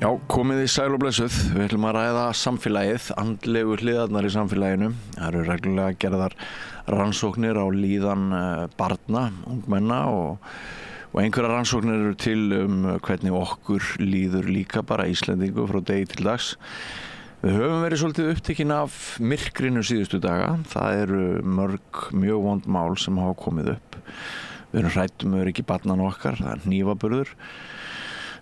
Já, komið í sæl og blessuð. Við ætlum að ræða samfélagið, andlegu hliðarnar í samfélaginu. Það eru reglulega gerðar rannsóknir á líðan barna, ungmenna og einhverjar rannsóknir eru til hvernig okkur líður líka bara Íslendingu frá degi til dags. Við höfum verið svolítið upptekin af myrkrinu síðustu daga. Það eru mjög vond mál sem hafa komið upp. Við erum hrædd öryggi barnanna okkar, það er hnífaburður.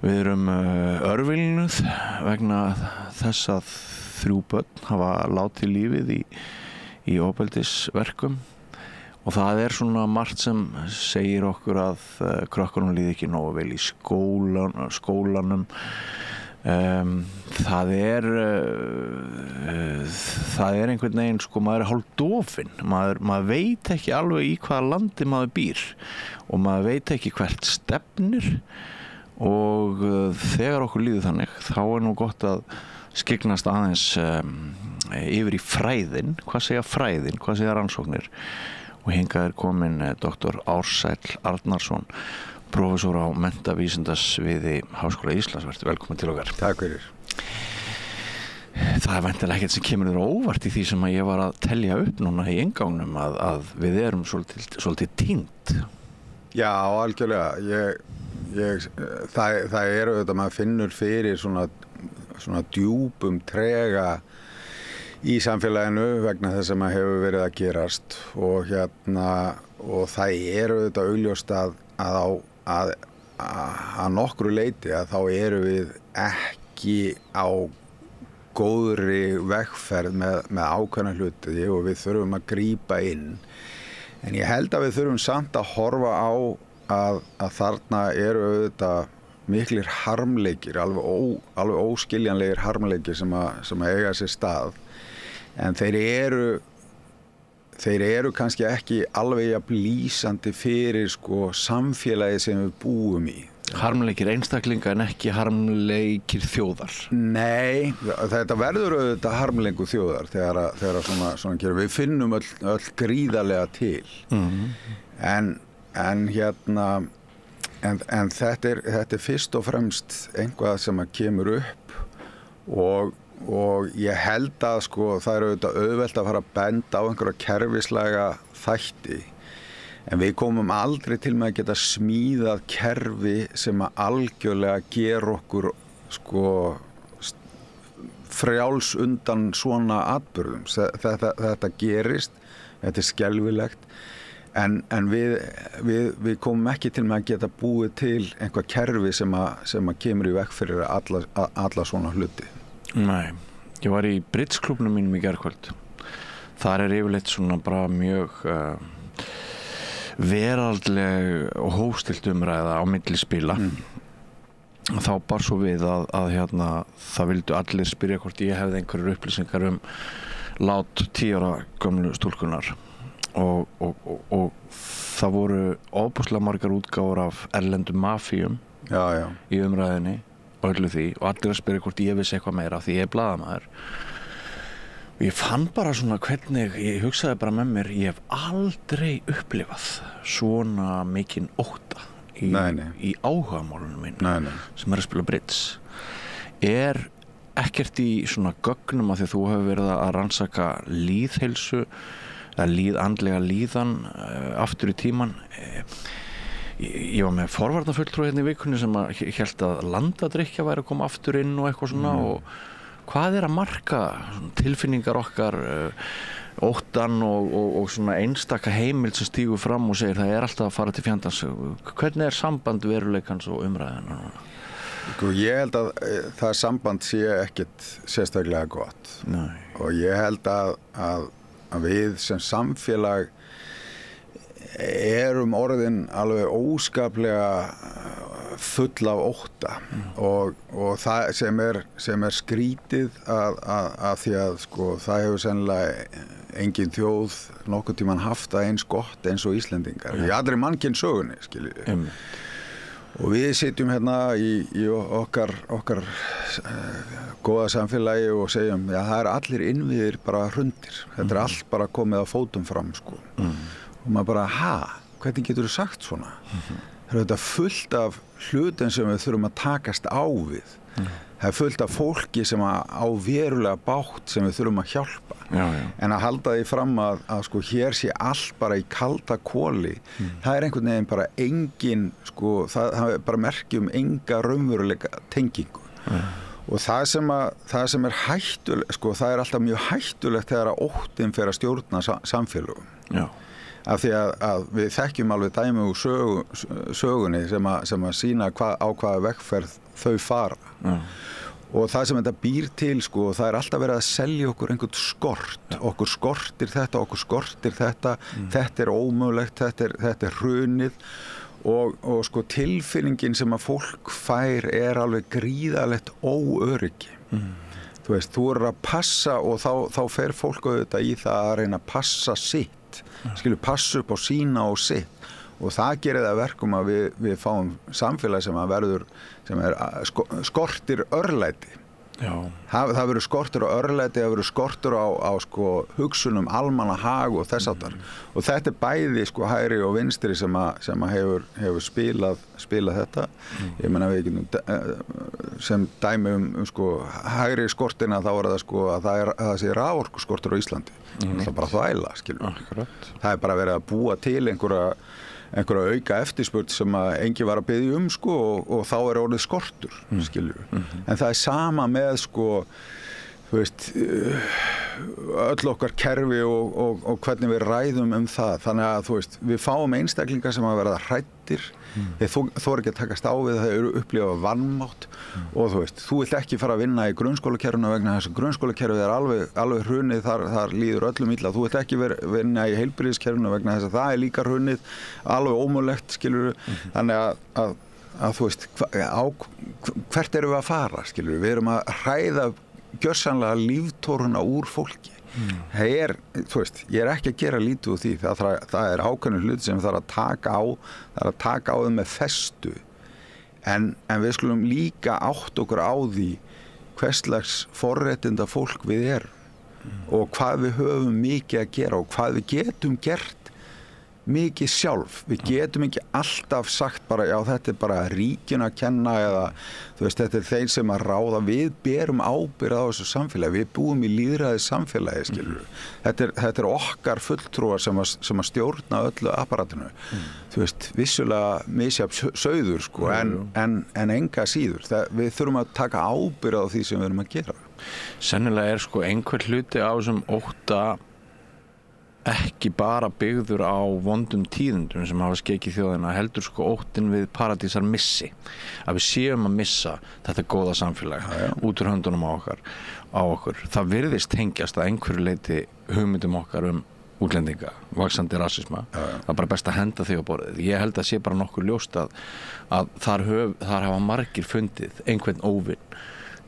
Við erum örvilnuð vegna þess að 3 börn hafa látið lífið í ofbeldisverkum og það er svona margt sem segir okkur að krökkunum líði ekki nógu vel í skólanum. Það er einhvern veginn, maður er hálfdofinn, maður veit ekki alveg í hvaða landi maður býr og maður veit ekki hvert stefnir. Og þegar okkur líður þannig þá er nú gott að skyggnast aðeins yfir í fræðin. Hvað segja fræðin? Hvað segja rannsóknir? Og hingað er komin Dr. Ársæll Arnarsson, prófessor á menntavísindasviði Háskóla Íslands. Vertu velkomin til okkar. Takk fyrir. Það er væntanlega ekkert sem kemur þér á óvart í því sem ég var að telja upp núna í inngangnum að við erum svolítið týnd. Já, algjörlega. Það er auðvitað, maður finnur fyrir svona djúpum trega í samfélaginu vegna þess að maður hefur verið að gerast og það er auðvitað augljóst að nokkru leyti að þá erum við ekki á góðri vegferð með ákveðna hluti og við þurfum að grípa inn. En ég held að við þurfum samt að horfa á að þarna eru auðvitað miklir harmleikir, alveg óskiljanlegir harmleikir sem eiga sér stað. En þeir eru kannski ekki alveg jafn lýsandi fyrir samfélagið sem við búum í. Harmleikir einstaklinga en ekki harmleikir þjóðar. Nei, þetta verður auðvitað harmleikur þjóðar þegar svona gerir. Við finnum öll gríðarlega til. En þetta er fyrst og fremst einhvað sem kemur upp og ég held að það er auðvelt að fara að benda á einhverja kerfislæga þætti en við komum aldrei til með að geta smíðað kerfi sem að algjörlega gera okkur frjáls undan svona atburðum. Þetta gerist, þetta er skelfilegt. En við komum ekki til með að geta búið til einhver kerfi sem að kemur í veg fyrir alla svona hluti. Nei, ég var í Bridge-klúbbnum mínum í gærkvöld. Þar er yfirleitt svona bara mjög veraldleg og hófstillt umræða á milli spila. Þá bar svo við að það vildu allir spyrja hvort ég hefði einhverjar upplýsingar lát 10 ára gömlu stúlkunar. Og það voru ofboðslega margar útgáfur af erlendum mafíum í umræðinni og öllu því og allir að spyrja hvort ég vissi eitthvað meira því ég er blaðamaður og ég fann bara svona hvernig ég hugsaði bara með mér, ég hef aldrei upplifað svona mikinn ótta í áhugamálunum mínum sem að spila bridge. Er ekkert í svona gögnum af því að þú hefur verið að rannsaka lýðheilsu andlega líðan aftur í tíman. Ég var með forvarnafulltrúi hérna í vikunni sem hélt að landadrykkja væri að koma aftur inn og eitthvað svona og hvað er að marka tilfinningar okkar óttan og svona einstaka heimild sem stígur fram og segir það er alltaf að fara til fjandans. Hvernig er samband veruleikans og umræðina núna? Ég held að það samband sé ekkert sérstaklega gott. Nei. Og ég held að við sem samfélag erum orðin alveg óskaplega full af ótta og það sem er skrítið að því að það hefur sennilega engin þjóð nokkurn tímann haft það eins gott eins og Íslendingar í allri mannkynssögunni, skiljiði. Og við sitjum hérna í okkar góða samfélagi og segjum, já, það er allir innviðir bara hrundir. Þetta er allt bara komið á fótum fram, Og maður bara, hvernig getur þú sagt svona? Það er þetta fullt af hlutum sem við þurfum að takast á við. Það fullt af fólki sem á verulega bágt sem við þurfum að hjálpa. En að halda því fram að sko hér sé allt bara í kalda koli, það einhvern veginn bara engin, sko, það bara merki enga raunveruleika tengingu. Og það sem hættulegt, sko, það alltaf mjög hættulegt þegar að óttinn fer að stjórna samfélögum. Af því að við þekkjum alveg dæmi úr sögunni sem að sýna á hvaða vegferð þau fara. Og það sem þetta býr til, sko, það alltaf verið að selja okkur einhvern skort. Okkur skortir þetta, þetta ómögulegt, þetta hrunið. Og sko tilfinningin sem að fólk fær alveg gríðalegt óöryggi. Þú veist, þú að passa og þá fer fólk auðvitað í það að reyna að passa sitt. Passa upp á sína og sitt. Og það gerir það verkum að við fáum samfélag sem skortir örlæti. Það verður skortur á örlæti, það verður skortur á sko hugsunum almannahag og þess áttar. Og þetta bæði sko hægri og vinstri sem hefur spilað þetta. Ég meina við getum sem dæmi sko hægri skortina þá það sko að það sé raforkuskortur á Íslandi. Það bara þvæla, skilur. Það bara verið að búa til einhverja auka eftirspurn sem að enginn var að biðja sko og þá orðið skortur, skilur. En það sama með sko, þú veist, öll okkar kerfi og hvernig við ræðum það. Þannig að, þú veist, við fáum einstaklingar sem að verða hræddir. Þeir þora ekki að takast á við það, þeir upplifa vanmátt og þú veist, þú vilt ekki fara að vinna í grunnskólakerfinu vegna þess að grunnskólakerfið alveg hrunið, þar líður öllum illa. Þú vilt ekki vinna í heilbrigðiskerfinu vegna þess að það líka hrunið, alveg ómögulegt, skilur. Þannig að þú veist, hvert erum við að fara, skilur? Við erum að hræða gjörsamlega líftóruna úr fólki. Það þú veist, ég ekki að gera lítið úr því, það ákveðnir hluti sem þarf að taka á þeim með festu, en við skulum líka átt okkur á því hverslags forréttinda fólk við erum og hvað við höfum mikið að gera og hvað við getum gert mikið sjálf. Við getum ekki alltaf sagt bara, já, þetta bara ríkinu að kenna eða, þú veist, þetta þeir sem að ráða. Við berum ábyrgð á þessu samfélagi. Við búum í lýðræðis samfélagi, skilur. Þetta okkar fulltrúar sem að stjórna öllu apparatinu. Þú veist, vissulega misjafn sauður, sko, en enga síður. Við þurfum að taka ábyrgð á því sem við erum að gera. Sennilega sko einhver hluti á þessum ótta ekki bara byggður á vondum tíðindum sem hafa skekið þjóðina, heldur sko óttinn við paradísar missi, að við séum að missa þetta góða samfélag út úr höndunum á okkur. Það virðist tengjast að einhverju leyti hugmyndum okkar útlendinga, vaxandi rasisma. Það bara best að henda því á borðið. Ég held að sé bara nokkuð ljóst að þar hafa margir fundið einhvern óvinn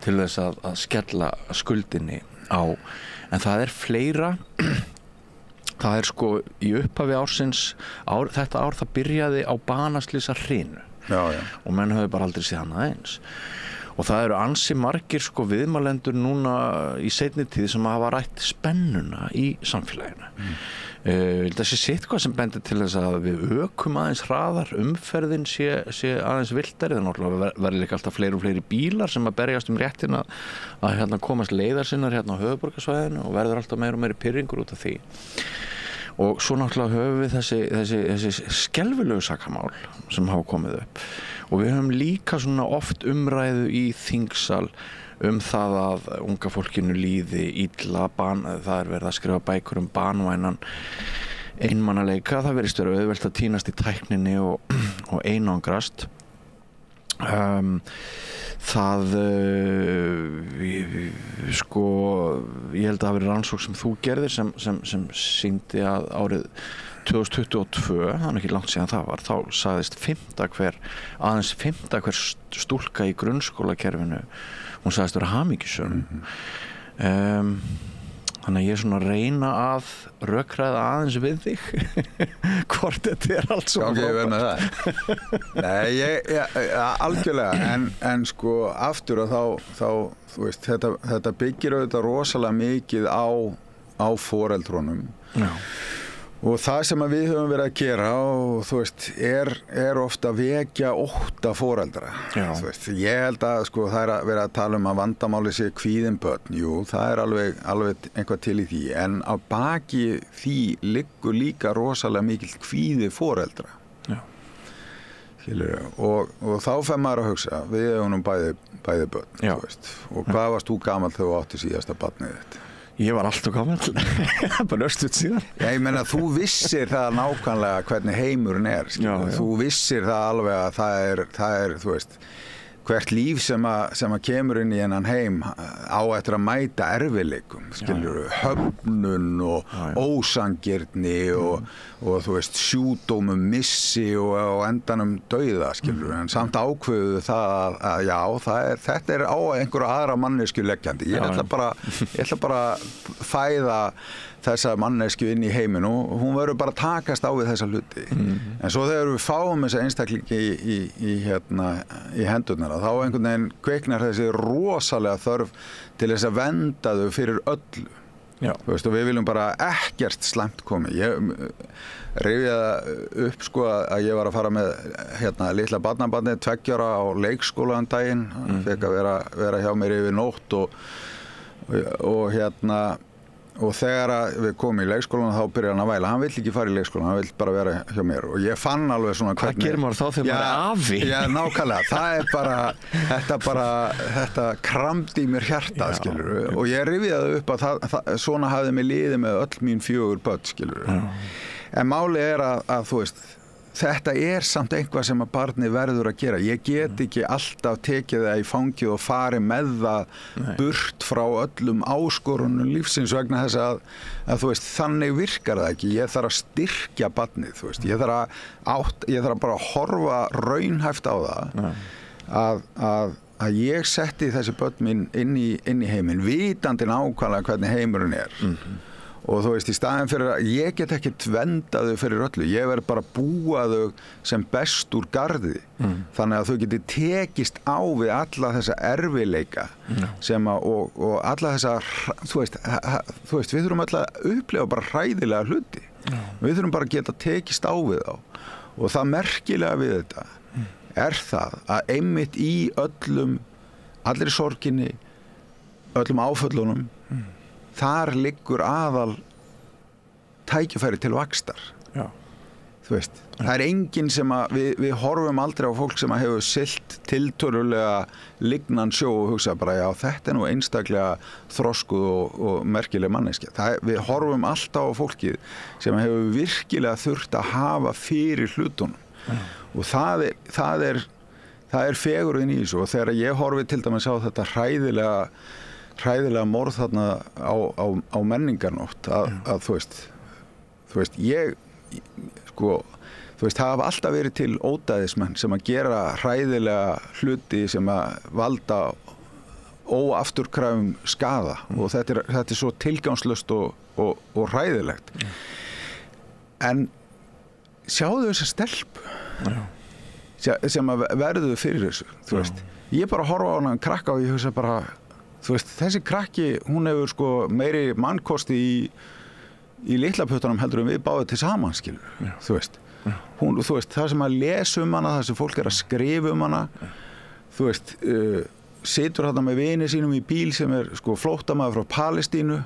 til þess að skella skuldinni á, en það fleira. Það sko í upphafi ársins, þetta ár það byrjaði á banaslýsa hrinu og menn höfðu bara aldrei séð hana eins. Og það eru ansi margir sko viðmælendur núna í seinni tíð sem hafa rætt spennuna í samfélaginu. Það sé eitthvað sem bendir til þess að við ökum aðeins hraðar, umferðin sé aðeins villtari. Það náttúrulega verður líka alltaf fleiri og fleiri bílar sem að berjast réttina að komast leiðar sinnar á höfuðborgarsvæðinu og verður alltaf meira og meiri pirringur út af því. Og svo náttúrulega höfum við þessi skelfilegu sakamál sem hafa komið upp. Og við höfum líka svona oft umræðu í þingsal það að unga fólkinu líði illa, það verið að skrifa bækur banvænan einmannaleika. Það virðist vera auðvelt að týnast í tækninni og einangrast. Sko, ég held að það hafi verið rannsókn sem þú gerðir sem sýndi að árið 2022, það ekki langt síðan það var, þá sagðist aðeins fimmta hver stúlka í grunnskólakerfinu, hún sagðist vera hamingjusöm. Þannig að ég svona reyna að rökræða aðeins við þig hvort þetta allt svo frábært. Nei, algjörlega, en sko aftur að þá þú veist, þetta byggir auðvitað rosalega mikið á foreldrunum. Og það sem að við höfum verið að gera og þú veist, er ofta að vekja ótta foreldra. Þú veist, ég held að sko það að vera að tala að vandamáli sé kvíðin börn. Jú, það alveg eitthvað til í því. En á baki því liggur líka rosalega mikill kvíði foreldra. Já. Skilurðu? Og þá fer maður að hugsa, við höfum bæði börn, þú veist. Og hvað varst þú gamall þegar þú átti síðasta barnið þitt? Ég var alltaf gamall, bara östuð síðan. Ég meina, þú vissir það nákvæmlega hvernig heimurinn Þú vissir það alveg að það er, þú veist, hvert líf sem að kemur inn í hennan heim á eftir að mæta erfiðleikum, skilurðu, höfnun og ósangirni og þú veist, sjúkdómum, missi og endanum dauða, skilurðu, en samt ákveðu það að já, þetta er á einhverja aðra mannesku leggjandi. Ég ætla bara að fæða þessa mannesku inn í heiminn og hún verður bara að takast á við þessa hluti. En svo þegar við fáum þessa einstaklingi í hendurnar, þá einhvern veginn kveiknar þessi rosalega þörf til þess að vernda þau fyrir öllu. Þú veist, og við viljum bara ekkert slæmt komi. Ég rifjaði upp sko að ég var að fara með litla barnabarnið 2 ára á leikskóla daginn, fekk að vera hjá mér yfir nótt og þegar við komum í leikskólan þá byrjaði hann að væla. Hann vill ekki fara í leikskólan, hann vill bara vera hjá mér og ég fann alveg svona Hvað gerir maður þá þegar maður er afi? Já, nákvæmlega, það er bara þetta kramdi í mér hjarta, skilurðu, og ég rifjaði upp að svona hafði mig liðið með öll mín 4 börn, skilurðu. En málið er að þú veist, þetta er samt eitthvað sem að barni verður að gera. Ég get ekki alltaf tekið það í fangið og farið með það burt frá öllum áskorunum lífsins vegna þess að þú veist, þannig virkar það ekki. Ég þarf að styrkja barnið, þú veist. Ég þarf bara að horfa raunhæft á það að ég setti þessi börn mín inn í heiminn, vitandi nákvæmlega hvernig heimurinn er. Og þú veist, í staðinn fyrir að ég get ekki tvendað þau fyrir öllu, ég verð bara að búa þau sem best úr garði, þannig að þau geti tekist á við alla þessa erfiðleika sem og alla þessa, þú veist, við þurfum öll að upplifa bara hræðilega hluti, við þurfum bara að geta tekist á við þá og það merkilega við þetta er það að einmitt í allri sorginni, öllum áföllunum, þar liggur aðal tækifæri til vaxtar. Þú veist, það er enginn sem við horfum aldrei á fólk sem hefur siglt tiltölulega lignan sjó og hugsa bara já, þetta er nú einstaklega þroskuð og merkileg manneskja. Við horfum alltaf á fólkið sem hefur virkilega þurft að hafa fyrir hlutunum. Og það er fegurðin í þessu og þegar ég horfi til dæmis á þetta hræðilega morð þarna á menningarnótt að þú veist ég sko þú veist það hafa alltaf verið til ódæðismenn sem að gera hræðilega hluti sem að valda óafturkræfum skaða og þetta er svo tilgangslaust og hræðilegt en sjáðu þessa stelpu sem að verður fyrir þessu þú veist, ég bara horfa á hana krakka og ég hugsa bara þú veist, þessi krakki, hún hefur sko meiri mannkosti í litlapötunum heldur við báðum til saman, skilur, þú veist. Þú veist, það sem að lesa hana, það sem fólk er að skrifa hana, þú veist, situr þarna með vini sínum í bíl sem er sko flóttamaður frá Palestínu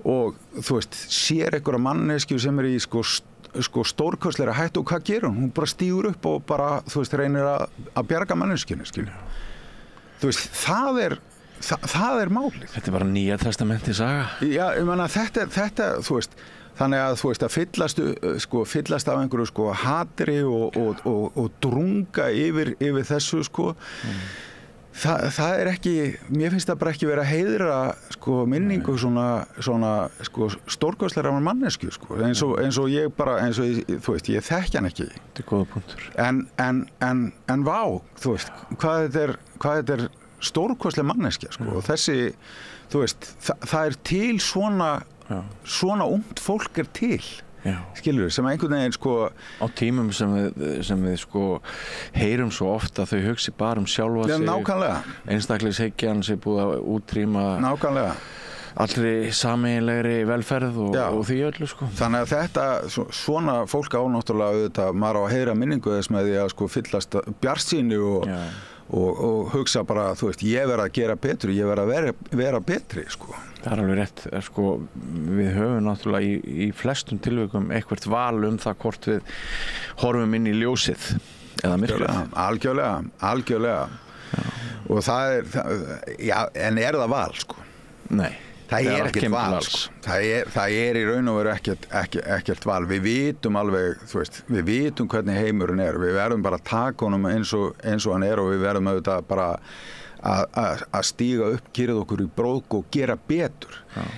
og þú veist, sér einhverja manneskju sem er í sko stórkostleira hættu og hvað gerir hún? Hún bara stígur upp og bara, þú veist, reynir að bjarga manneskjunni, skilur. Þú veist, það er málið. Þetta er bara Nýja testamenti saga. Já, ég meina þetta, þú veist, þannig að þú veist að fyllast af einhverju sko hatri og drunga yfir þessu sko. Það er ekki, mér finnst það bara ekki vera að heiðra sko minningu svona sko stórkostleira mannesku sko, eins og ég bara, þú veist, ég þekki hann ekki. Þetta er góða punktur. En vá, þú veist, hvað þetta er stórkostleg manneskja sko og þessi, þú veist, það er til svona ungt fólk er til. Skilur, sem einhvern veginn sko á tímum sem við sko heyrum svo oft að þau hugsi bara sjálfa sig nákvæmlega einstaklingshyggjan sem búið að útrýma nákvæmlega allri sameiginlegri velferð og því öllu sko. Þannig að þetta, svona fólk á náttúrulega auðvitað, maður á að heyra minningu þess með því að sko fyllast bjartsýni og hugsa bara, þú veist, ég verð að gera betur, ég verð að vera betri sko. Það alveg rétt, sko, við höfum náttúrulega í flestum tilvikum eitthvert val það hvort við horfum inn í ljósið eða myrkrið. Algjörlega. Og en það val sko? Nei. Það ekkert val sko. Það í raun og veru ekkert val. Við vitum alveg, þú veist, við vitum hvernig heimurinn við verðum bara að taka honum eins og hann og við verðum auðvitað bara að stíga upp, gera okkur í brók og gera betur.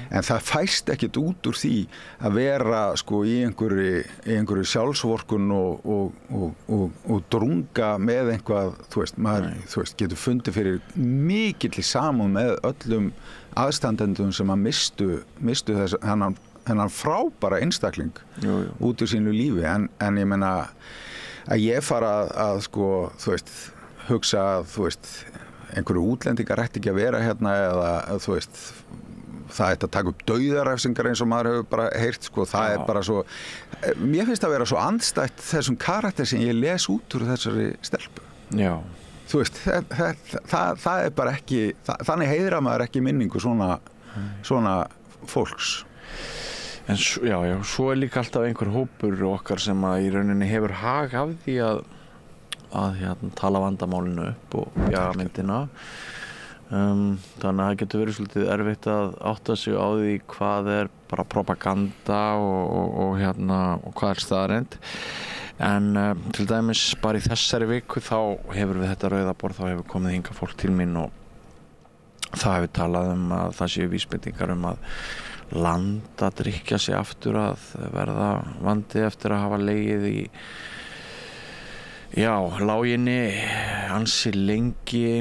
En það fæst ekkert út úr því að vera sko í einhverju sjálfsvorkun og drunga með eitthvað, þú veist, getur fundið fyrir mikilli samúð með öllum aðstandendum sem að mistu hennan frábæra einstakling út úr sínu lífi en ég meina að ég fara að sko, þú veist, hugsa að, þú veist, einhverju útlendingar ætti ekki að vera hérna eða, þú veist, það ætti að taka upp dauðarefsingar eins og maður hefur bara heyrt, sko, það bara svo, mér finnst að vera svo andstætt þessum karakter sem ég les út úr þessari stelpu. Já. Þú veist, það bara ekki, þannig heiðra maður ekki minningu svona fólks. En svo líka alltaf einhver hópur okkar sem að í rauninni hefur hag af því að tala vandamálinu upp og bjaga myndina. Þannig að það getur verið svolítið erfitt að átta sig á því hvað bara propaganda og hvað staðreynd. En til dæmis bara í þessari viku þá hefur við þetta rauðaborð, þá hefur komið hingað fólk til mín og það hefur talað að það séu vísbendingar að land að drykkja sig aftur, að verða vandi eftir að hafa legið í láginni ansi lengi,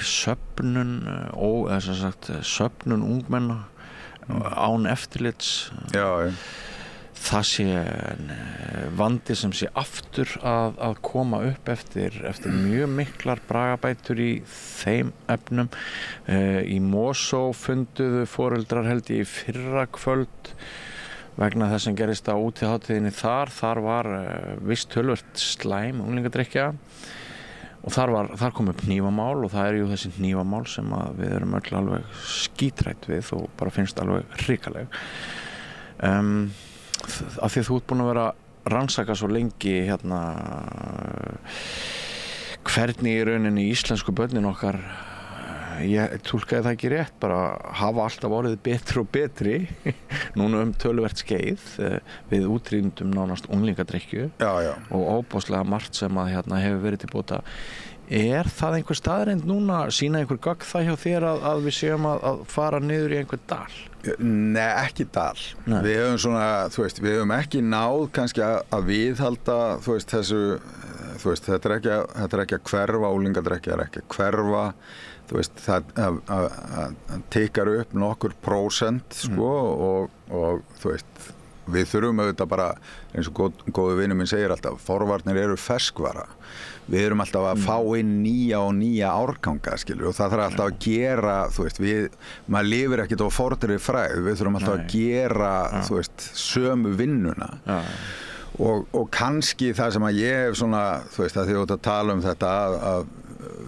söfnun ungmenna án eftirlits. Það sé vandi sem sé aftur að koma upp eftir mjög miklar bragabætur í þeim efnum. Í Mosó funduðu foreldrar held ég í fyrrakvöld vegna þess sem gerist á útihátíðinni þar var visst töluvert slæm unglingadrykkja og þar kom upp hnífamál og það jú þessi hnífamál sem að við erum öll alveg skítrætt við og bara finnst alveg hrikaleg. Af því að þú ert búin að vera að rannsaka svo lengi hvernig í rauninni íslensku börnin okkar, ég túlkaði það ekki rétt, bara hafa alltaf orðið betri og betri núna töluvert skeið, við útrýmdum nánast unglingadrykkju og óbáslega margt sem að hefur verið til bóta. Það einhver staðreind núna, sýna einhver gögn það hjá þér að við séum að fara niður í einhver dal? Nei, ekki dal. Nei. Við höfum svona, þú veist, við höfum ekki náð kannski að viðhalda, þú veist, þessu, þú veist, þetta er ekki að hverfa, unglingadrykkja ekki að hverfa, þú veist, það tikkar upp nokkur prósent, sko, og þú veist, við þurfum auðvitað bara, eins og góðu vinur minn segir alltaf, forvarnir eru ferskvara. Við erum alltaf að fá inn nýja árganga, skilur, og það þarf alltaf að gera, þú veist, maður lifir ekkert á fornri fræð, við þurfum alltaf að gera, þú veist, sömu vinnuna. Og kannski það sem að ég hef svona, þú veist, að því að tala þetta að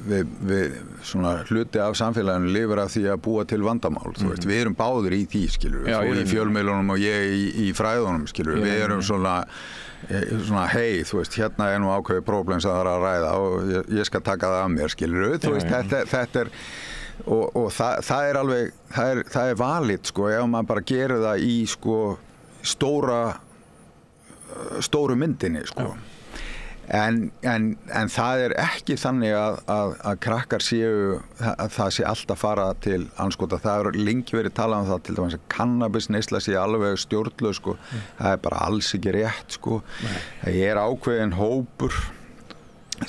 við svona hluti af samfélaginu lifir af því að búa til vandamál, þú veist, við erum báðir í því, skilur, þú í fjölmiðlunum og ég í fræðunum, skilur, við erum svona hei, þú veist, hérna nú ákveðið próblem sem það er að ræða og ég skal taka það af mér, skilur, þú veist, þetta og það er alveg, það er valið, sko, ef maður bara gerir það í, sko, stóru myndinni, sko. En það er ekki þannig að krakkar séu að það sé alltaf fara til andskota. Það er lengi verið talað það til dæmis að kannabisneysla sé alveg stjórnlaus, sko. Það er bara alls ekki rétt, sko. Það er ákveðin hópur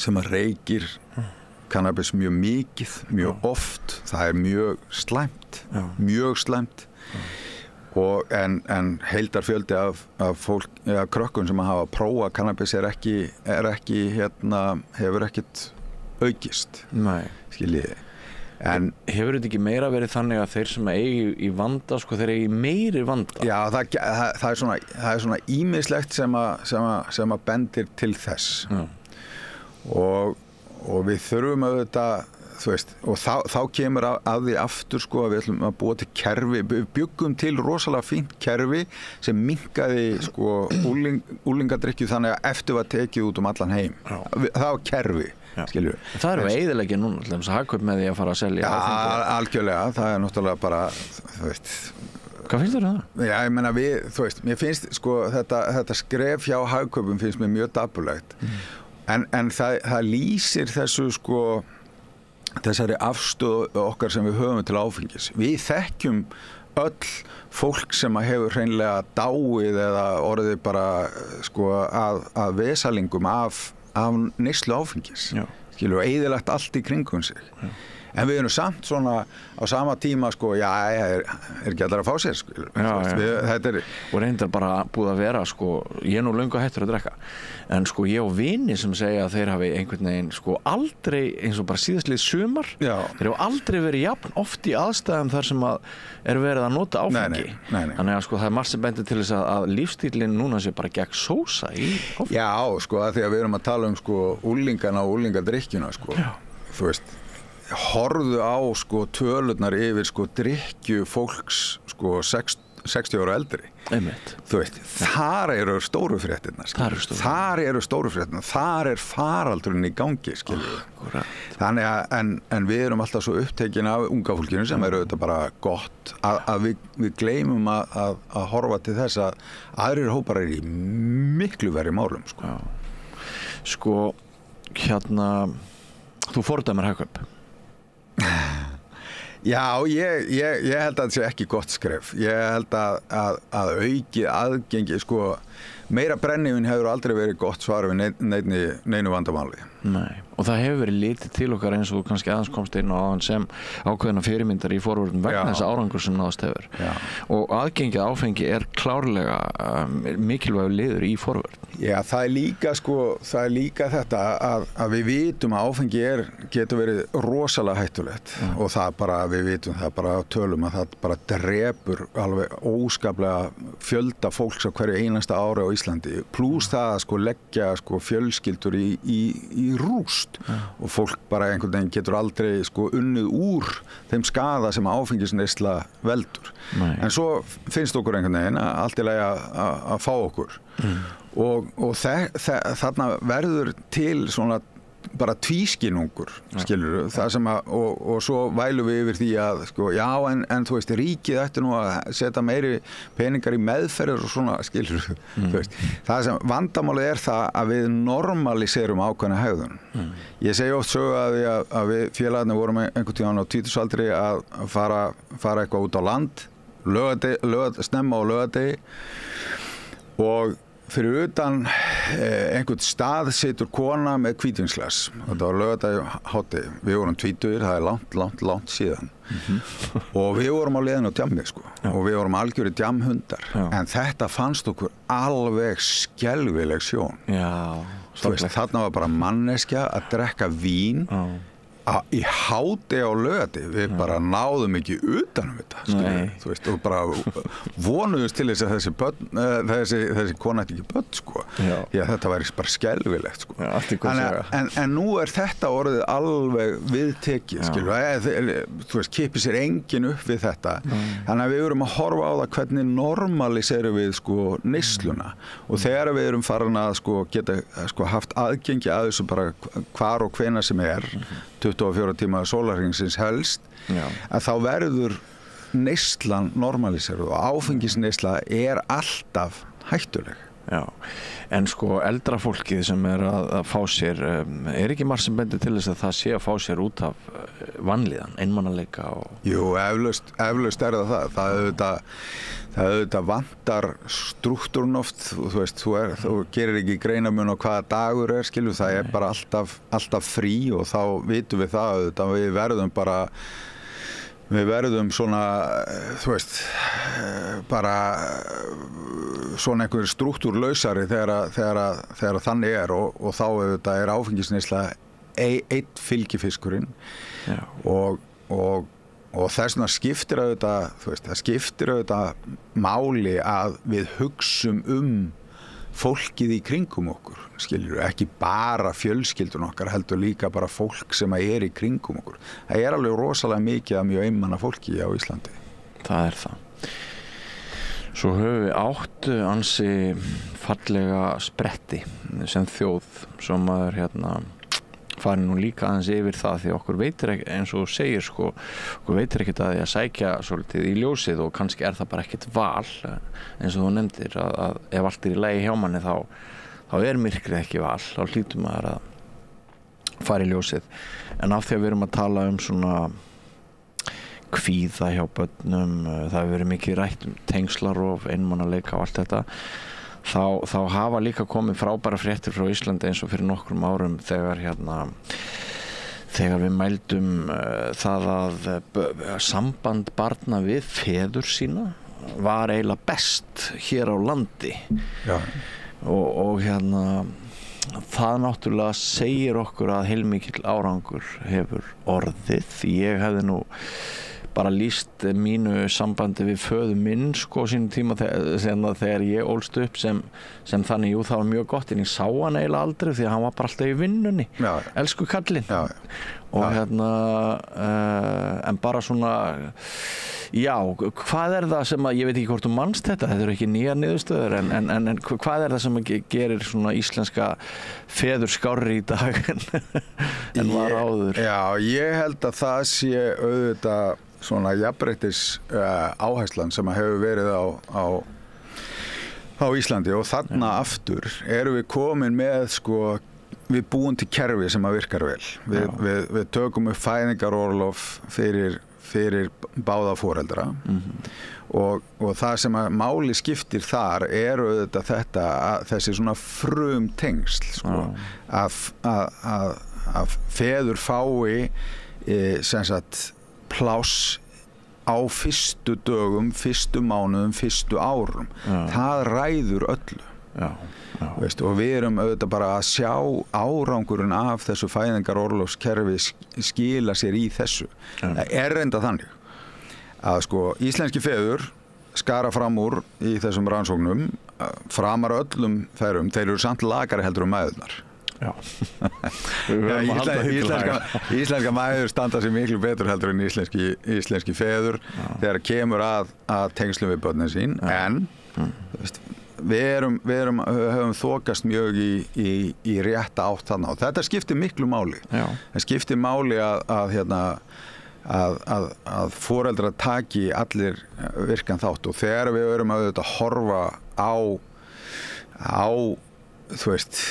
sem að reykir kannabis mjög mikið, mjög oft. Það er mjög slæmt. En heildarfjöldi af fólk, krökkum sem hafa prófað kannabis hefur ekkert aukist, skiljiði. En hefur þetta ekki meira verið þannig að þeir sem eigi í vanda, sko, þeir eigi meiri vanda? Já, það er svona ýmislegt sem að bendir til þess. Og við þurfum auðvitað, þú veist, og þá kemur að því aftur, sko, að við ætlum að búa til kerfi, við byggum til rosalega fínt kerfi sem minnkaði, sko, úlingadrykkju þannig að eftir var tekið út allan heim. Það var kerfi. Skilur. Það eru eiginlega núna, til þess að hagkaup með því að fara að selja áfengi. Algjörlega, það er náttúrulega bara, þú veist. Hvað finnst þér það? Já, ég meina þú veist, mér finnst, sko, þetta skref hjá hagkaupum finnst mér mjög dapurlegt. En það lýsir þessu, sko, þessari afstöðu okkar sem við höfum til áfengis. Við þekkjum öll fólk sem hefur hreinlega dáið eða orðið bara, sko, að vesalingum af neyslu áfengis, skilur, og eyðilagt allt í kringum sig. En við erum samt svona á sama tíma, sko, er ekki allir að fá sér, skilur. Og reyndar bara búið að vera, sko, ég er nú löngu hættur að drekka, en sko ég og vini sem segja að þeir hafi einhvern veginn, sko, aldrei, eins og bara síðastlið sumar, þeir hafa aldrei verið jafn oft í aðstæðum þar sem að er verið að nota áfengi. Nei. Þannig að, sko, það er margt sem bendir til þess að lífstílinn núna sé bara gegn sósa í áfengi. Já, sko, að því að við erum að tala sko, úlingana og úlingadrykkjuna, sko. Þú veist, horfðu á, sko, tölurnar yfir, sko, drykkju fólks, sko, 60 ára eldri. Einmitt. Þú veist, þar eru stóru fréttirnar. Þar eru stóru fréttirnar. Þar er faraldurinn í gangi, skilur. Þannig að, en við erum alltaf svo upptekin af unga fólkinu sem eru auðvitað bara gott að við gleymum að horfa til þess að aðrir hópar eru í miklu verri málum, sko. Sko, hérna, þú fordæmir hagkaup. Já, ég held að það sé ekki gott skref. Ég held að aukið aðgengi, sko, meira brennivín hefur aldrei verið gott svar við neinu vandamáli. Nei, og það hefur verið litið til okkar eins og kannski aðeins komst inn á aðan sem ákveðna fyrirmyndar í forvörðum vegna þess árangur sem náðast hefur. Og aðgengið áfengi er klárlega mikilvægur liður í forvörð. Já, það er líka þetta að við vitum að áfengi getur verið rosalega hættulegt og það bara, við vitum það bara á tölum að það bara drepur alveg óskaplega fjölda fólks á hverju einasta ári á Íslandi, plús það að, sko, leggja, sko, fjölskyldur í rúst og fólk bara einhvern veginn getur aldrei, sko, unnið úr þeim skaða sem áfengisneysla veldur. En svo finnst okkur einhvern veginn að allt í lagi að fá okkur og þarna verður til svona bara tvískinungur, skilurðu, það sem að og svo vælum við yfir því að, sko, já, en þú veist, ríkið ætti nú að setja meiri peningar í meðferðir og svona, skilurðu, þú veist. Það sem vandamálið er það að við normaliserum ákveðna hegðun. Ég segi oft sögu að við félagarnir vorum einhvern tímann á tvítugsaldri að fara eitthvað út á land, snemma á laugardegi og fyrir utan einhvern stað situr kona með hvítvínsglas. Þetta var laugardegi hádegi. Við vorum tvítugir, það er langt síðan. Og við vorum á leiðinni á djammi, sko. Og við vorum algjörir djamhundar. En þetta fannst okkur alveg skelfileg sjón. Þú veist, þarna var bara manneskja að drekka vín í hádegi á laugardegi. Við bara náðum ekki utan þetta, þú veist, og bara vonuðumst til þess að þessi kona ætti ekki börn, sko. Já, þetta væri bara skelfilegt, sko. En nú er þetta orðið alveg viðtekið, þú veist, kippir sér enginn upp við þetta. Þannig að við erum að horfa á það hvernig normaliserum við, sko, neysluna og þegar við erum farin að, sko, geta, sko, haft aðgengi að þessu bara hvar og hvenær sem er 24 tíma sólarhringsins helst, að þá verður neyslan normaliseruð og áfengisneysla er alltaf hættuleg. Já, en sko eldra fólkið sem er að fá sér, er ekki margt sem bendir til þess að það sé að fá sér út af vanlíðan, einmannaleika og... Jú, eflaust er það. Það auðvitað vantar strúktúrinn oft, þú veist, þú gerir ekki greinamun á hvaða dagur er, skilur, það er bara alltaf frí og þá vitum við það auðvitað, við verðum svona, þú veist, bara svona einhver strúktúrlausari þegar þannig er og þá auðvitað er áfengisneysla einn fylgifiskurinn og þess vegna skiptir auðvitað, þú veist, það skiptir auðvitað máli að við hugsum fólkið í kringum okkur, skilur, ekki bara fjölskyldun okkar, heldur líka bara fólk sem í kringum okkur. Það alveg rosalega mikið af mjög einmana fólki á Íslandi. Það það. Svo höfum við átt ansi fallega spretti sem þjóð, svo maður farin nú líka aðeins yfir það því okkur veitir ekki, eins og þú segir sko, okkur veitir ekkert að því að sækja svolítið í ljósið og kannski það bara ekkert val eins og þú nefndir að ef allt í lagi hjá manni þá myrkrið ekki val, þá hlýtur maður að fara í ljósið en af því að við erum að tala svona kvíða hjá börnum, það hefur verið mikið rætt tengslarof, einmanaleika og allt þetta þá hafa líka komið frábæra fréttir frá Íslandi eins og fyrir nokkrum árum þegar við mældum það að samband barna við feður sína var eiginlega best hér á landi. Já. Og það náttúrulega segir okkur að heilmikill árangur hefur orðið. Ég hefði nú bara lýst mínu sambandi við föður minn sko á sínum tíma þegar ég ólst upp sem þannig, jú það var mjög gott en ég sá hann eiginlega aldrei því að hann var bara alltaf í vinnunni. Já. Elsku kallinn. Já. Og en bara svona hvað það sem ég veit ekki hvort þú manst þetta ekki nýjar niðurstöður en hvað það sem gerir svona íslenska feður skárri í dag en var áður? Já, ég held að það sé auðvitað svona jafnréttis áherslan sem hefur verið á Íslandi og þarna aftur erum við komin með sko við búum til kerfi sem virkar vel. Við tökum upp fæðingarorlof fyrir báða foreldra og það sem að máli skiptir þar auðvitað þessi svona frumtengsl sko, að feður fái sem sagt pláss á fyrstu dögum, fyrstu mánuðum, fyrstu árum. Það ræður öllu. Já. Veist, og við erum auðvitað bara að sjá árangurinn af þessu fæðingarorlofskerfi skila sér í þessu. Það reynda þannig að sko íslenski feður skara fram úr í þessum rannsóknum framar öllum feðrum, þeir eru samt lakari heldur mæðurnar. Já. Íslenska mæður standa sér miklu betur heldur en íslenski feður þegar kemur að tengslum við börnin sín en þú veist við höfum þokast mjög í rétta átt þarna og þetta skiptir miklu máli. Það skiptir máli að foreldrar taki allir virkan þátt og þegar við erum að horfa á þú veist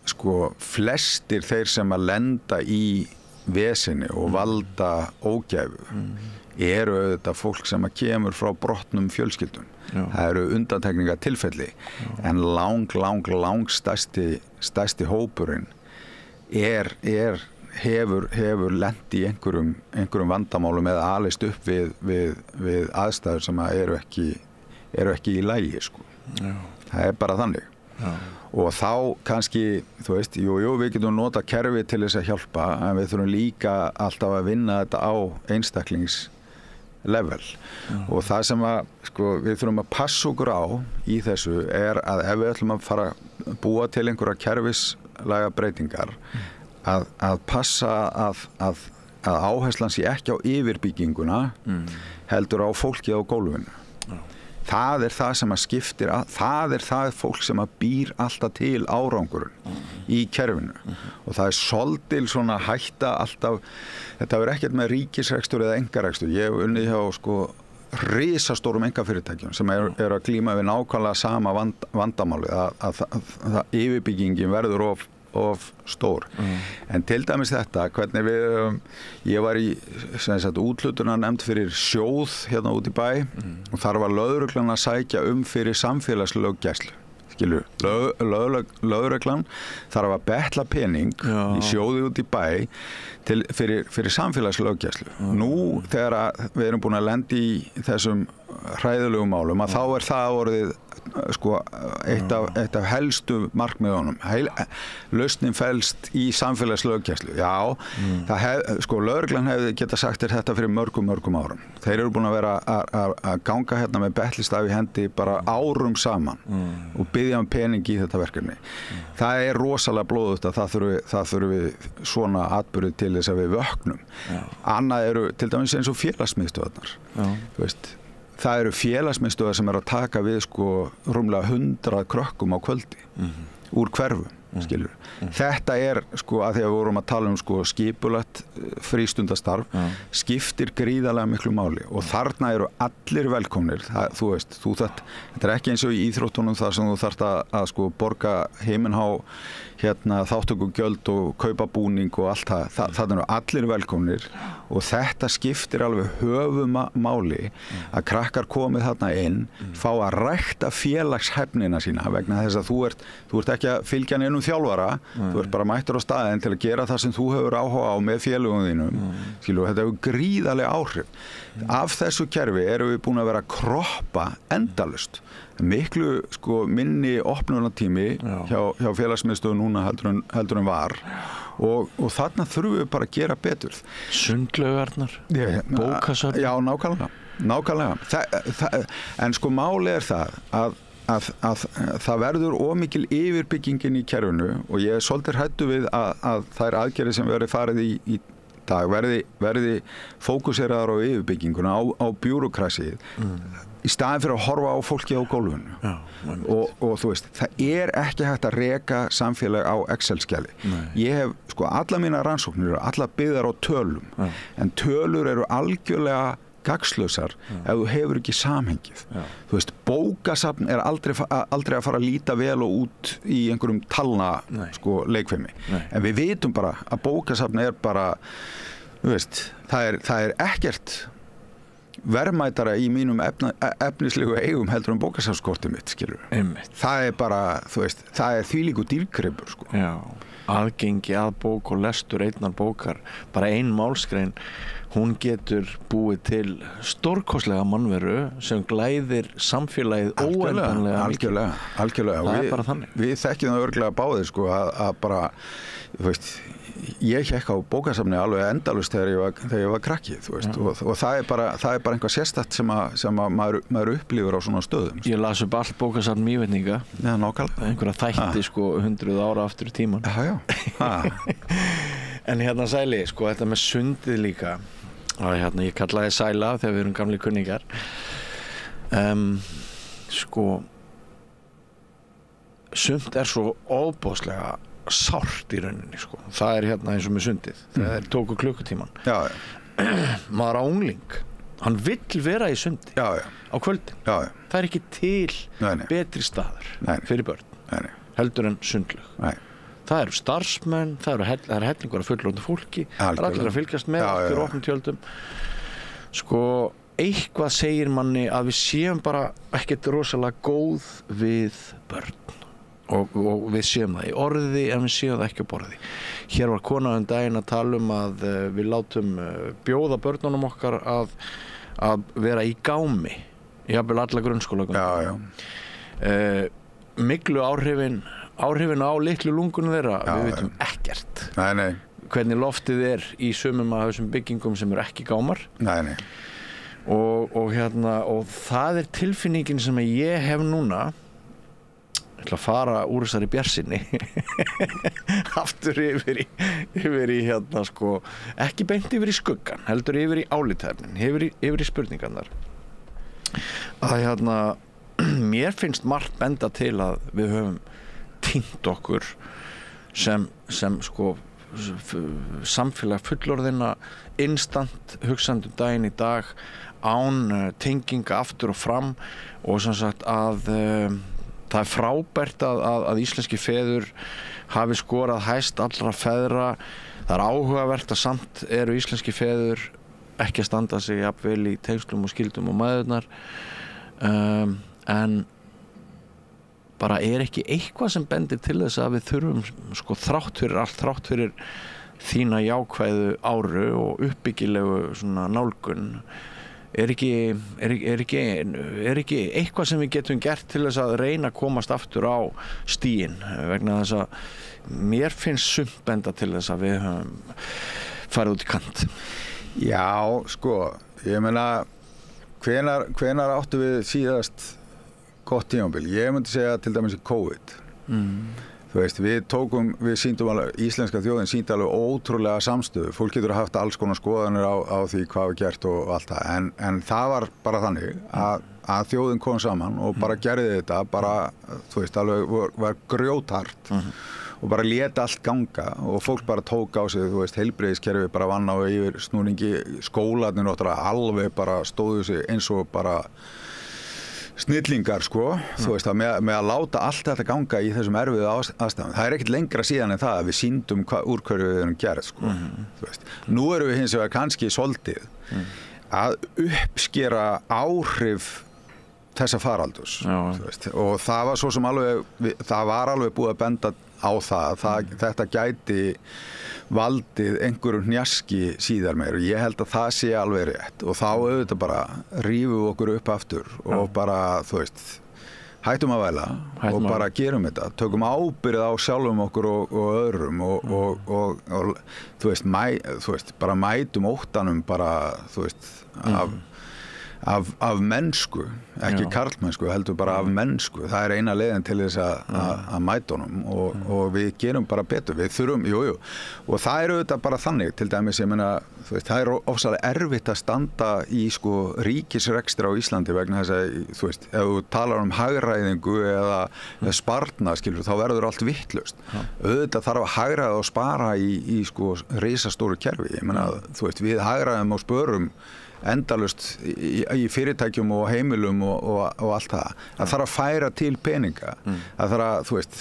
sko flestir þeir sem að lenda í vesinni og valda ógæfu eru auðvitað fólk sem að kemur frá brotnum fjölskyldum. Það eru undantekningatilfelli en lang stærsti hópurinn hefur lent í einhverjum vandamálum eða alist upp við aðstæður sem að eru ekki í lagi sko. Það bara þannig. Og þá kannski, þú veist, við getum nota kerfi til þess að hjálpa en við þurfum líka alltaf að vinna þetta á einstaklingslevel og það sem að, sko, við þurfum að passa okkur á í þessu að ef við ætlum að fara að búa til einhverja kerfislæga breytingar að passa að áherslan sé ekki á yfirbygginguna heldur á fólkið á gólfinu. Það það sem að skiptir, það það fólk sem að býr alltaf til árangurinn í kerfinu og það svolítil svona hætta alltaf, þetta ekkert með ríkisrekstur eða einkarekstur, ég hef unnið hjá sko risastórum einkafyrirtækjum sem eru að glíma við nákvæmlega sama vandamáli að yfirbyggingin verður of stór. En til dæmis þetta, hvernig ég var í úthlutunarnefnd fyrir sjóð hérna út í bæ og þar var lögreglan að sækja fyrir samfélagslöggæslu. Lögreglan þarf að betla pening í sjóði út í bæ fyrir samfélagslöggæslu. Nú þegar við erum búin að lenda í þessum hræðilegum málum að þá það orðið sko eitt af helstu markmiðunum. Lausnin felst í samfélagslöggæslu. Já, sko lögreglan hefði geta sagt þetta fyrir mörgum árum. Þeir eru búin að vera að ganga hérna með betlistaf í hendi bara árum saman og biðja pening í þetta verkefni. Það rosalega blóðugt að það þurfi svona atburði til þess að við vöknum. Annað eru til dæmis eins og félagsmiðstöðvarnar. Þú veist, það eru félagsmiðstöðvar sem að taka við sko rúmlega 100 krökkum á kvöldi úr hverfum, skilur. Þetta sko að því að við vorum að tala sko skipulagt frístundastarf skiptir gríðarlega miklu máli og þarna eru allir velkomnir. Þú veist, þetta ekki eins og í íþróttunum þar sem þú þarft að sko borga himinhá þáttökugjöld og kaupa búning og allt það. Það eru allir velkomnir og þetta skiptir alveg höfumáli að krakkar komið þarna inn, fá að rækta félagshæfnina sína vegna þess að þú ert ekki að fylgja neinum þjálfara, þú ert bara mættur á staðinn til að gera það sem þú hefur áhuga á með félögum þínum. Þetta hefur gríðarleg áhrif. Af þessu kerfi erum við búin að vera að kroppa endalaust. Miklu sko minni opnunartími hjá félagsmiðstöðu núna heldur en var og þarna þurfum við bara að gera betur. Sundlaugarnar, bókasöfn. Já, nákvæmlega. En sko máli það að það verður ómikil yfirbyggingin í kerfinu og ég svolítið hræddur við að þær aðgerðir sem verður farið í dag verði fókuseraðar á yfirbygginguna, á bjúrókrasið í staðinn fyrir að horfa á fólki á gólfinu. Og þú veist, það ekki hægt að reka samfélag á Excel-skjali. Ég hef, sko, alla mína rannsóknir eru allar byggðar á tölum, en tölur eru algjörlega gagnslausar ef þú hefur ekki samhengið. Þú veist, bókasafn aldrei að fara að líta vel og út í einhverjum talna sko leikfimi. En við vitum bara að bókasafn bara, þú veist, það ekkert verðmætara í mínum efnislegu eigum heldur bókasafnskortið mitt, skilur. Það bara, þú veist, það þvílíkur dýrgripur, sko. Já, aðgengi að bók og lestur einnar bókar, bara ein málsgrein, hún getur búið til stórkostlega mannveru sem glæðir samfélagið óendanlega mikið. Algjörlega. Það bara þannig. Við þekkjum það örugglega báðir, sko, að bara, þú veist, ég hékk á bókasafni alveg endalaust þegar ég var krakki, þú veist, og það bara einhvað sérstakt sem að maður upplifir á svona stöðum. Ég las upp allt bókasafn Mývetninga. Já, nákvæmlega. Einhverja þætti, sko, 100 ára aftur í tíman. Já. En Sæli, sko, þetta með sundið líka, að ég kallaði Sæla þegar við erum gamli kunningar. Sko, sund svo ofboðslega sárt í rauninni, sko. Það eins og með sundið, þegar þeir tóku klukkutíman. Já. Maður á ungling, hann vill vera í sundi á kvöldin. Já. Það ekki til betri staður fyrir börn heldur en sundlaug. Það eru starfsmenn, það er hellingur af fullorðnu fólki, það er allir að fylgjast með okkur opnum tjöldum. Sko, eitthvað segir manni að við séum bara ekkert rosalega góð við börn og við séum það í orði en við séum það ekki á borði. Hér var kona daginn að tala að við látum bjóða börnunum okkar að vera í gámi, jafnvel alla grunnskóla. Miklu áhrifin á litlu lungunum þeirra, við vitum ekkert. Nei. Hvernig loftið í sumum af þessum byggingum sem eru ekki gámar. Nei. Og það tilfinningin sem ég hef núna. Ég ætla að fara úr þessari bjartsýni aftur yfir í sko, ekki beint yfir í skuggan, heldur yfir í álitefnin, yfir í spurningarnar. Að mér finnst margt benda til að við höfum týnt okkur sem sko samfélag fullorðinna instant hugsandi daginn í dag án tenginga aftur og fram og sem sagt að það frábært að íslenski feður hafi skorað hæst allra feðra. Það áhugavert að samt eru íslenski feður ekki að standa sig jafnvel í tengslum og skildum og mæðurnar. En bara ekki eitthvað sem bendir til þess að við þurfum sko þrátt fyrir þína jákvæðu áru og uppbyggilegu svona nálgun er ekki eitthvað sem við getum gert til þess að reyna að komast aftur á stíginn, vegna þess að mér finnst sumt benda til þess að við höfum farið út í kant. Já, sko, ég meina hvenær áttu við síðast gott tímabil? Ég myndi segja til dæmis í COVID. Þú veist, við sýndum alveg, íslenska þjóðin sýndi alveg ótrúlega samstöðu. Fólk getur haft alls konar skoðanir á því hvað við gert og allt það, en það var bara þannig að þjóðin kom saman og bara gerði þetta, bara, þú veist, alveg var grjóthart og bara lét allt ganga og fólk bara tók á sig, þú veist, heilbrigðiskerfi bara vann á yfir snúningi, skólarnir náttúrulega alveg bara stóðu sig eins og bara snillingar, sko, þú veist, með að láta allt þetta ganga í þessum erfiðu aðstæðum. Það ekkert lengra síðan en það að við sýndum úr hverju við erum gerð, sko. Þú veist. Nú erum við hins vegar kannski svolítið að uppskera áhrif þessa faraldurs, þú veist, og það var svo sem það var alveg búið að benda á það þetta gæti valdið einhverjum hnjaski síðar meir og ég held að það sé alveg rétt og þá auðvitað bara rífum við okkur upp aftur og bara, þú veist, hættum að væla og bara gerum þetta, tökum ábyrgð á sjálfum okkur og öðrum og þú veist, bara mætum óttanum bara, þú veist, af mennsku, ekki karlmennsku, heldur bara af mennsku. Það eina leiðin til þess að mæta honum og við gerum bara betur. Við þurfum, og það auðvitað bara þannig, til dæmis, ég meina, þú veist, það ofsalega erfitt að standa í sko ríkisrekstri á Íslandi vegna þess að, þú veist, ef þú talar um hagræðingu eða sparnað, skilur, þá verður allt vitlaust. Auðvitað þarf að hagræða og spara í sko risastóru kerfi. Ég meina, þú veist, við hagræðum og spörum endalust í fyrirtækjum og heimilum og allt það. Það þarf að færa til peninga. Það þarf að, þú veist,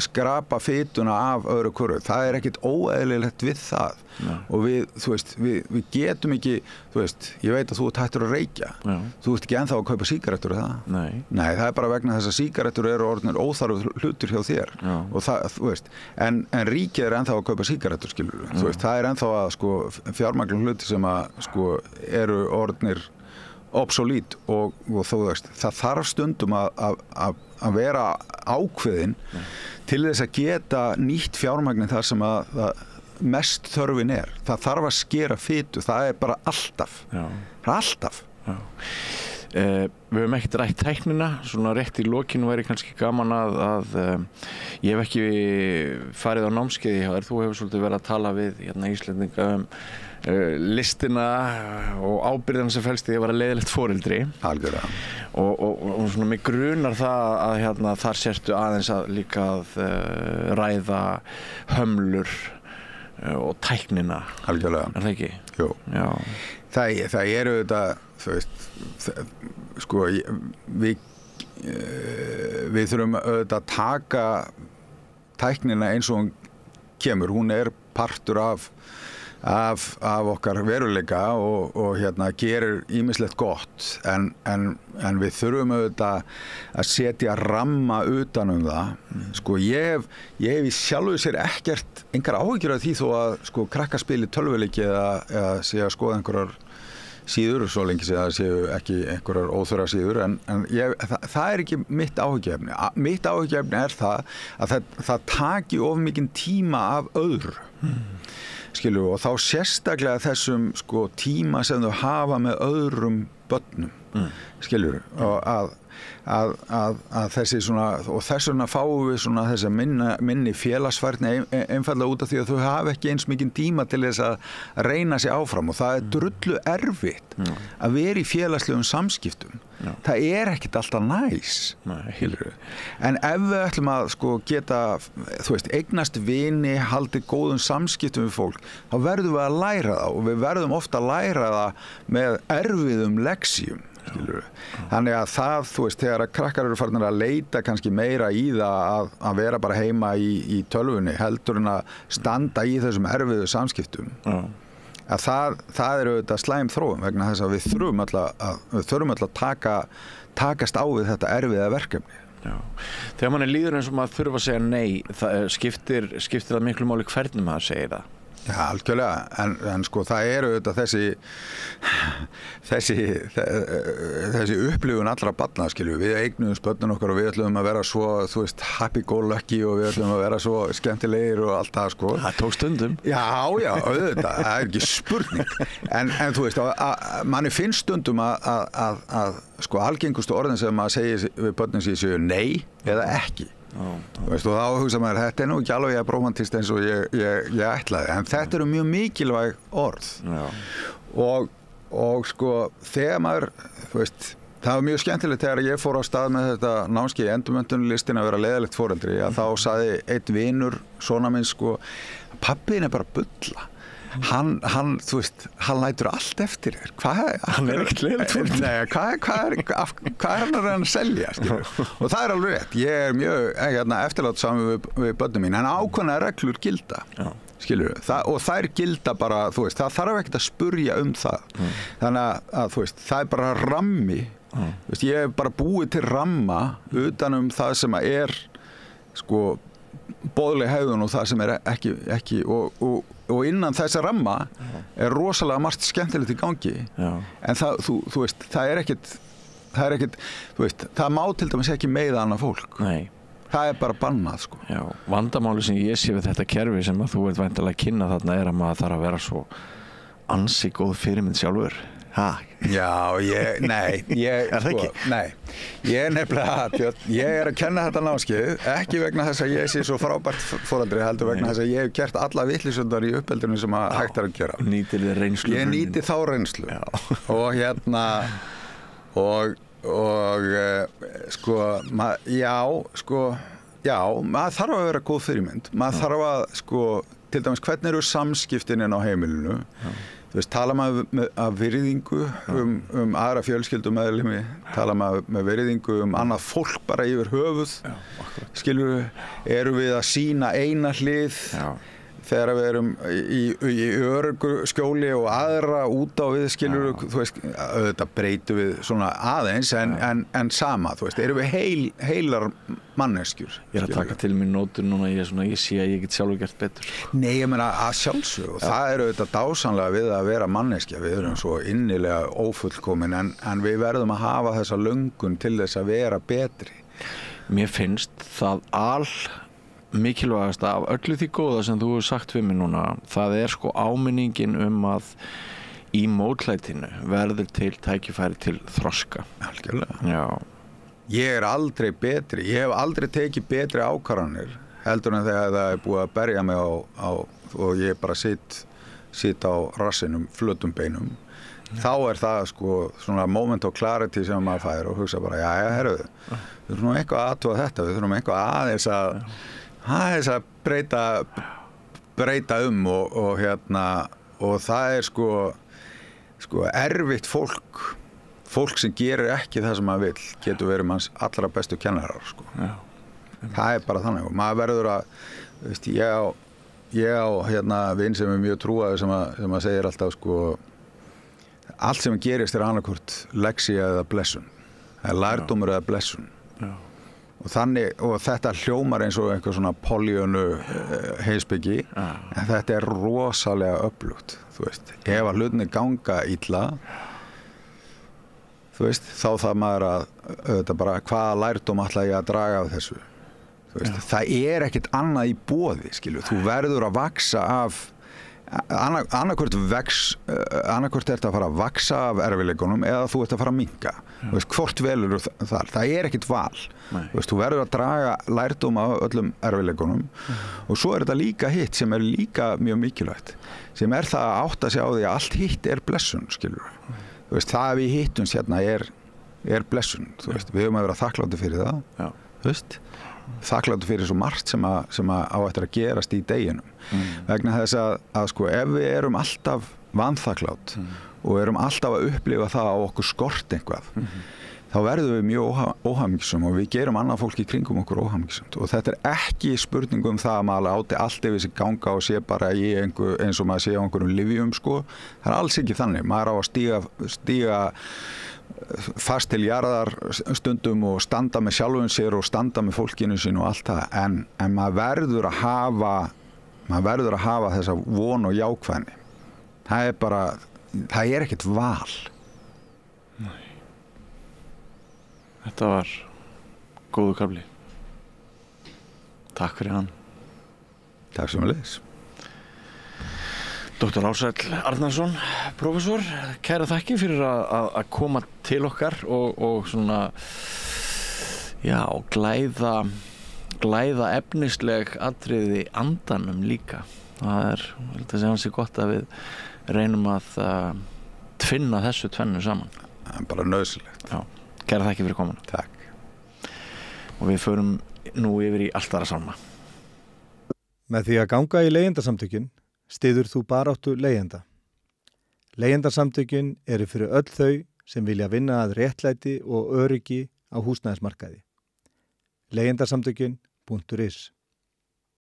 skrapa fituna af öðru hvoru. Það ekkert óeðlilegt við það. Og við, þú veist, við getum ekki, þú veist, ég veit að þú ert hættur að reykja. Þú ert ekki ennþá að kaupa sígarettur, er það? Nei, það bara vegna þess að sígarettur eru orðnir óþarfur hlutur hjá þér. Og það, þú veist, en ríkið ennþá að kaupa sígarettur, skilur. Þú veist, það ennþá að, sko, fjármagn hluti sem að, sko, eru orðnir obsolít og þú veist, það þarf stundum að vera ákveðin til þess að geta nýtt fjármagnin þar sem að mest þörfin er. Það þarf að skera fitu, það bara alltaf. Það alltaf. Við höfum ekkert rætt tæknina, svona rétt í lokinu væri kannski gaman að ég hef ekki farið á námskeiði hjá þér, þú hefur svolítið verið að tala við Íslendinga listina og ábyrgðina sem felst í að vera leiðilegt foreldri. Algjörlega. Og svona mig grunar það að þar sértu aðeins líka að ræða hömlur og tæknina. Algjörlega. Er það ekki? Jú. Já. Það eru þetta, þú veist, sko, við þurfum auðvitað að taka tæknina eins og hún kemur. Hún partur af okkar veruleika og gerir ýmislegt gott en við þurfum auðvitað að setja ramma utan það. Sko ég hef í sjálfu sér engar áhyggjur af því þó að sko krakkar spili tölvuleiki eða sé að skoða einhverjar síður, svo lengi sé að séu ekki einhverjar óþörra síður en það ekki mitt áhyggjuefni. Mitt áhyggjuefni það að það taki of mikinn tíma af öðru. Skilur, og þá sérstaklega þessum sko tíma sem þau hafa með öðrum börnum, skilur, og að þessi svona, og þess vegna fáum við svona þessa minni félagsfærni einfallega út af því að þau hafa ekki eins mikinn tíma til þess að reyna sig áfram og það drullu erfitt að vera í félagslegum samskiptum. Það ekkert alltaf næs. En ef við ætlum að sko geta, þú veist, eignast vini, haldið góðum samskiptum við fólk, þá verðum við að læra það og við verðum ofta að læra það með erfiðum lexíum. Þannig að það, þú veist, þegar að krakkar eru farnir að leita kannski meira í það að vera bara heima í tölvunni heldur en að standa í þessum erfiðu samskiptum að það auðvitað slæm þróun vegna þess að við þurfum öll að takast á við þetta erfiða verkefni. Já. Þegar mann líður eins og maður þurfa að segja nei, skiptir það miklu máli hvernig maður segir það? Já, algjörlega, en sko það eru auðvitað þessi upplifun allra barna, skilju, við eignuðum börnin okkar og við ætlum að vera svo, þú veist, happy go lucky og við ætlum að vera svo skemmtilegir og allt það, sko. Það tók stundum. Já, auðvitað, það er ekki spurning, en þú veist, manni finnst stundum að sko algengustu orðin sem maður segir við börnin séu nei eða ekki. Þú veist, og þá hugsa maður, þetta er nú ekki alveg að romantist eins og ég ætlaði, en þetta eru mjög mikilvæg orð. Og sko þegar maður, þú veist, það var mjög skemmtilegt þegar ég fór á stað með þetta námskeið endurmenntunarlistin að vera leiðilegt foreldri, að þá sagði einn vinur svona minn, sko, pabbiðin er bara að bulla. Hann, þú veist, hann lætur allt eftir þér. Hann er ekkert leiðilegt. Nei, hvað er hann að selja, skilur? Og það er alveg rétt. Ég er mjög eftirlátssamur við börnum mín, en ákveðnar reglur gilda, skilur. Og þær gilda bara, þú veist, það þarf ekkert að spurja það. Þannig að, þú veist, það er bara rammi. Þú veist, ég hef bara búið til ramma utan það sem er, sko, boðleg hegðun og það sem er ekki og innan þessa ramma er rosalega margt skemmtilegt í gangi. En það, þú veist, það er ekkert, þú veist, það má til dæmis ekki meiða annað fólk. Nei. Það er bara bannað, sko. Já, vandamáli sem ég sé við þetta kerfi sem að þú ert væntanlega að kynna þarna er að maður þarf að vera svo ansi góð fyrirmynd sjálfur. Já, nei, ég er nefnilega, Björn, ég er að kenna þetta námskeið, ekki vegna þess að ég sé svo frábært foreldri, heldur vegna þess að ég hef gert alla vitleysundar í uppeldinu sem að hægt er að gera. Nýtir þið reynslu? Ég nýti þá reynslu. Maður þarf að vera góð fyrirmynd, maður þarf að, sko, til dæmis hvernig eru samskiptin inn á heimilinu. Þú veist, tala maður af virðingu aðra fjölskyldumeðlimi, tala maður með virðingu annað fólk bara yfir höfuð. Skilur, erum við að sýna eina hlið þegar við erum í öruggu skjóli og aðra út á við, skilur, þú veist, auðvitað breytum við svona aðeins en sama, þú veist, erum við heilar manneskjur. Ég er að taka til mér nótur núna, ég sé að ég get sjálfur gert betur. Nei, ég meina að sjálfsög og það er auðvitað dásamlega við að vera manneskja, við erum svo innilega ófullkomin en við verðum að hafa þessa löngun til þess að vera betri. Mér finnst það mikilvægast af öllu því góða sem þú hefur sagt við mig núna, það er sko áminningin að í mótlætinu verður til tækifæri til þroska. Algjörlega. Já. Ég er aldrei betri, ég hef aldrei tekið betri ákvarðanir heldur en þegar það er búið að berja mig á og ég bara sitt á rassinum, flötum beinum. Þá er það sko svona moment of clarity sem maður fær og hugsa bara, herruðu, við þurfum eitthvað að athuga þetta, við þurfum eitthvað aðeins að breyta og það er sko erfitt fólk sem gerir ekki það sem maður vill getur verið manns allra bestu kennarar, sko. Það er bara þannig og maður verður að, veist, ég á vin sem er mjög trúaður sem að segir alltaf, sko, allt sem gerist er annarkvort lexía eða blessun, það er lærdómur eða blessun. Og þetta hljómar eins og eitthvað svona Pollyannu heimspeki, en þetta er rosalega öflugt, þú veist. Ef að hlutinni ganga illa, þú veist, þá þarf maður að bara hvaða lærdóm ætla ég að draga af þessu. Þú veist, það er ekkert annað í boði, skilur. Þú verður að vaxa af annarkvort ert að fara að vaxa af erfiðleikunum eða þú ert að fara að minnka. Þú veist, hvort velur þar. Það er ekkert val. Þú veist, þú verður að draga lærdóm af öllum erfiðleikunum og svo er þetta líka hitt sem er líka mjög mikilvægt. Sem er það að átta sig á því að allt hitt er blessun, skilur. Þú veist, það við hittumst hérna er blessun. Þú veist, við höfum að vera þakklátir fyrir það. Þú veist, þakklátur fyrir svo margt sem á eftir að gerast í deginum. Vegna þess að sko, ef við erum alltaf vanþakklátt og erum alltaf að upplifa það á okkur skort eitthvað, þá verðum við mjög óhamingjusum og við gerum annað fólk í kringum okkur óhamingjusamt. Og þetta er ekki spurning það að maður átti allt yfir sig ganga og sé bara eins og maður sé á einhverjum lyfjum, sko. Það er alls ekki þannig. Maður á að stíga fast til jarðar stundum og standa með sjálfum sér og standa með fólkinu sín og allt það, en maður verður að hafa maður verður að hafa þessa von og jákvæðni. Það er ekkert val. Nei. Þetta var góður kafli. Takk fyrir hann. Takk sömuleiðis. Dr. Ársæll Arnarsson, prófessor, kæra þakki fyrir að koma til okkar og svona, já, glæða efnisleg atriði andanum líka. Það er, ég held að segja hansi gott að við reynum að tvinna þessu tvennu saman. Það er bara nauðsynlegt. Já, kæra þakki fyrir komuna. Takk. Og við förum nú yfir í allt aðra sálma. Með því að ganga í leigjendasamtökin styður þú baráttu leigjenda. Leigjendasamtökin eru fyrir öll þau sem vilja vinna að réttlæti og öryggi á húsnæðismarkaði. Leigjendasamtökin.is